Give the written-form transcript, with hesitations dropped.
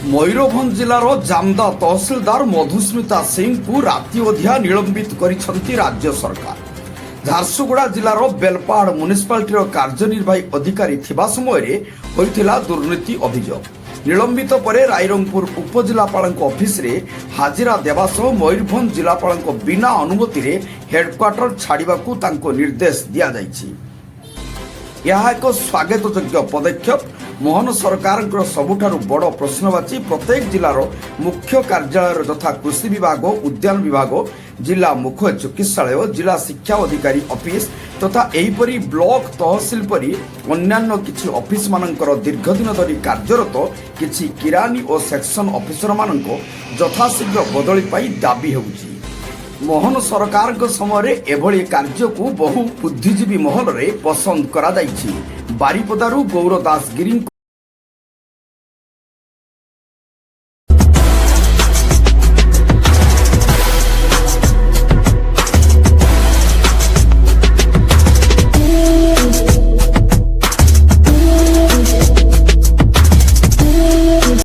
ମୟୂରଭଞ୍ଜ ଜିଲ୍ଲାର ଜାମଦା ତହସିଲଦାର ମଧୁସ୍ମିତା ସିଂଙ୍କୁ ରାତି ଅଧିଆ ନିଲମ୍ବିତ କରିଛନ୍ତି ରାଜ୍ୟ ସରକାର। ଝାରସୁଗୁଡ଼ା ଜିଲ୍ଲାର ବେଲପାହାଡ଼ ମ୍ୟୁନିସିପାଲିଟିର କାର୍ଯ୍ୟନିର୍ବାହୀ ଅଧିକାରୀ ଥିବା ସମୟରେ ହୋଇଥିଲା ଦୁର୍ନୀତି ଅଭିଯୋଗ। ନିଲମ୍ବିତ ପରେ ରାଇରଙ୍ଗପୁର ଉପଜିଲ୍ଲାପାଳଙ୍କ ଅଫିସରେ ହାଜିରା ଦେବା ସହ ମୟୂରଭଞ୍ଜ ଜିଲ୍ଲାପାଳଙ୍କ ବିନା ଅନୁମତିରେ ହେଡକ୍ୱାର୍ଟର ଛାଡ଼ିବାକୁ ତାଙ୍କୁ ନିର୍ଦ୍ଦେଶ ଦିଆଯାଇଛି। ଏହା ଏକ ସ୍ୱାଗତଯୋଗ୍ୟ ପଦକ୍ଷେପ। ମୋହନ ସରକାରଙ୍କର ସବୁଠାରୁ ବଡ଼ ପ୍ରଶ୍ନବାଚୀ ପ୍ରତ୍ୟେକ ଜିଲ୍ଲାର ମୁଖ୍ୟ କାର୍ଯ୍ୟାଳୟର ଯଥା କୃଷି ବିଭାଗ, ଉଦ୍ୟାନ ବିଭାଗ, ଜିଲ୍ଲା ମୁଖ୍ୟ ଚିକିତ୍ସାଳୟ, ଜିଲ୍ଲା ଶିକ୍ଷା ଅଧିକାରୀ ଅଫିସ ତଥା ଏହିପରି ବ୍ଲକ ତହସିଲ ପରି ଅନ୍ୟାନ୍ୟ କିଛି ଅଫିସମାନଙ୍କର ଦୀର୍ଘଦିନ ଧରି କାର୍ଯ୍ୟରତ କିଛି କିରାନୀ ଓ ସେକ୍ସନ ଅଫିସରମାନଙ୍କ ଯଥାଶୀଘ୍ର ବଦଳି ପାଇଁ ଦାବି ହେଉଛି। ମୋହନ ସରକାରଙ୍କ ସମୟରେ ଏଭଳି କାର୍ଯ୍ୟକୁ ବହୁ ବୁଦ୍ଧିଜୀବୀ ମହଲରେ ପସନ୍ଦ କରାଯାଇଛି। ବାରିପଦାରୁ ଗୌର ଦାସଗିରି।